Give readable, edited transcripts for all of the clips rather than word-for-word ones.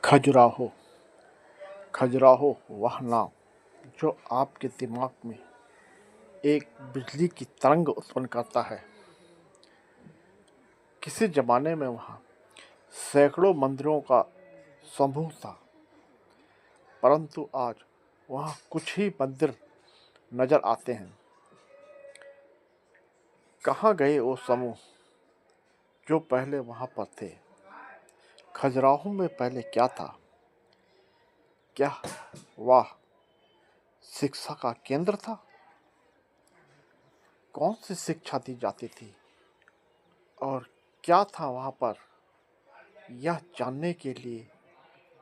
खजुराहो। खजुराहो वह नाम जो आपके दिमाग में एक बिजली की तरंग उत्पन्न करता है। किसी जमाने में वहाँ सैकड़ों मंदिरों का समूह था, परंतु आज वहाँ कुछ ही मंदिर नजर आते हैं। कहाँ गए वो समूह जो पहले वहाँ पर थे? खजुराहो में पहले क्या था? क्या वह शिक्षा का केंद्र था? कौन सी शिक्षा दी जाती थी और क्या था वहाँ पर? यह जानने के लिए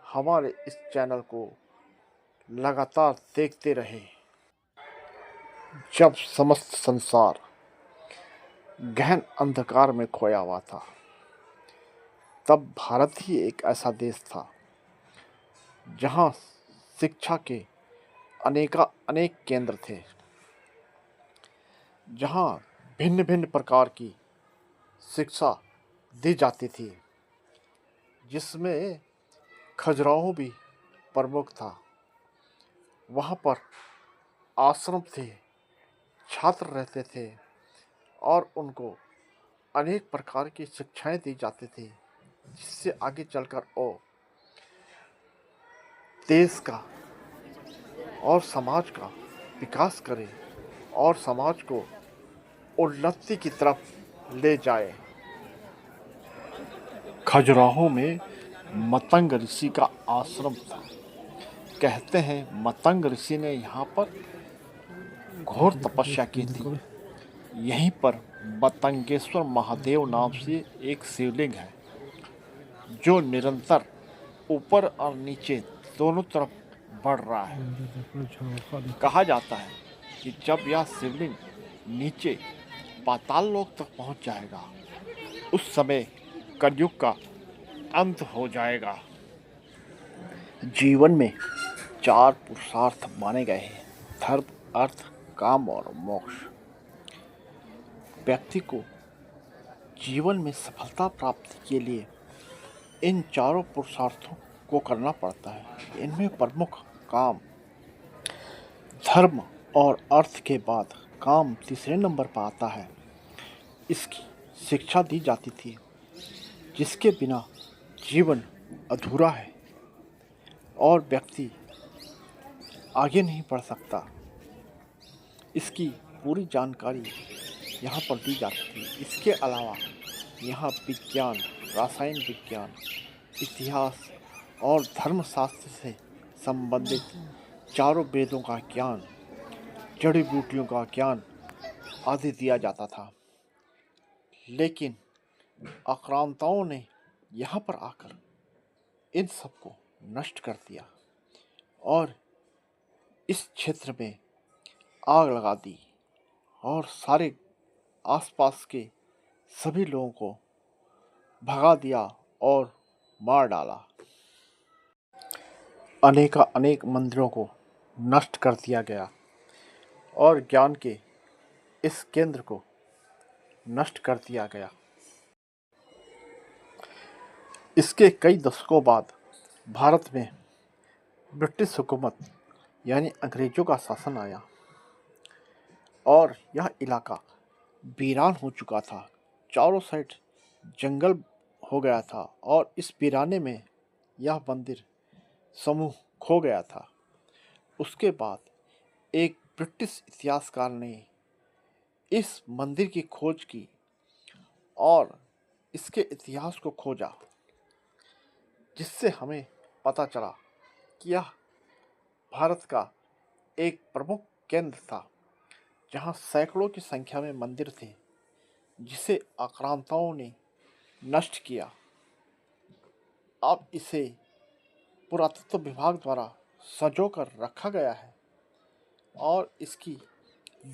हमारे इस चैनल को लगातार देखते रहे। जब समस्त संसार गहन अंधकार में खोया हुआ था, तब भारत ही एक ऐसा देश था जहाँ शिक्षा के अनेक केंद्र थे, जहाँ भिन्न भिन्न प्रकार की शिक्षा दी जाती थी, जिसमें खजुराहो भी प्रमुख था। वहाँ पर आश्रम थे, छात्र रहते थे और उनको अनेक प्रकार की शिक्षाएं दी जाती थी, जिससे आगे चलकर वो देश का और समाज का विकास करे और समाज को उन्नति की तरफ ले जाए। खजुराहो में मतंग ऋषि का आश्रम था। कहते हैं मतंग ऋषि ने यहाँ पर घोर तपस्या की थी। यहीं पर मतंगेश्वर महादेव नाम से एक शिवलिंग है, जो निरंतर ऊपर और नीचे दोनों तरफ बढ़ रहा है। कहा जाता है कि जब यह शिवलिंग नीचे पाताल लोक तक पहुंच जाएगा, उस समय कलयुग का अंत हो जाएगा। जीवन में 4 पुरुषार्थ माने गए हैं: धर्म, अर्थ, काम और मोक्ष। व्यक्ति को जीवन में सफलता प्राप्ति के लिए इन चारों पुरुषार्थों को करना पड़ता है। इनमें प्रमुख काम, धर्म और अर्थ के बाद काम तीसरे नंबर पर आता है। इसकी शिक्षा दी जाती थी, जिसके बिना जीवन अधूरा है और व्यक्ति आगे नहीं बढ़ सकता। इसकी पूरी जानकारी यहाँ पर दी जाती थी। इसके अलावा यहाँ विज्ञान, रासायन विज्ञान, इतिहास और धर्मशास्त्र से संबंधित चारों वेदों का ज्ञान, जड़ी बूटियों का ज्ञान आदि दिया जाता था। लेकिन आक्रांताओं ने यहाँ पर आकर इन सबको नष्ट कर दिया और इस क्षेत्र में आग लगा दी और सारे आसपास के सभी लोगों को भगा दिया और मार डाला। अनेक मंदिरों को नष्ट कर दिया गया और ज्ञान के इस केंद्र को नष्ट कर दिया गया। इसके कई दशकों बाद भारत में ब्रिटिश हुकूमत यानी अंग्रेजों का शासन आया और यह इलाका वीरान हो चुका था। चारों साइड जंगल हो गया था और इस वीराने में यह मंदिर समूह खो गया था। उसके बाद एक ब्रिटिश इतिहासकार ने इस मंदिर की खोज की और इसके इतिहास को खोजा, जिससे हमें पता चला कि यह भारत का एक प्रमुख केंद्र था, जहाँ सैकड़ों की संख्या में मंदिर थे, जिसे आक्रांताओं ने नष्ट किया। अब इसे पुरातत्व विभाग द्वारा संजो कर रखा गया है और इसकी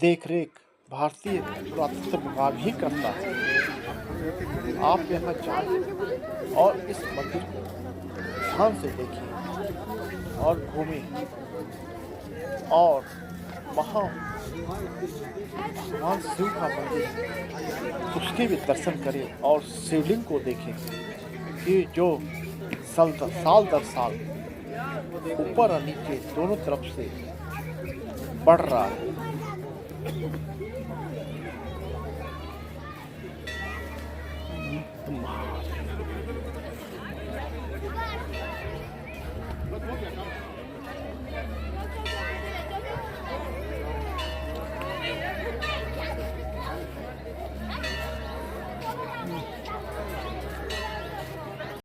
देखरेख भारतीय पुरातत्व विभाग ही करता है। आप यहाँ जाएं और इस मंदिर को ध्यान से देखें और घूमें और वहाँ भगवान शिव का मंदिर, उसके भी दर्शन करें और शिवलिंग को देखें कि जो साल दर साल ऊपर और नीचे दोनों तरफ से बढ़ रहा है।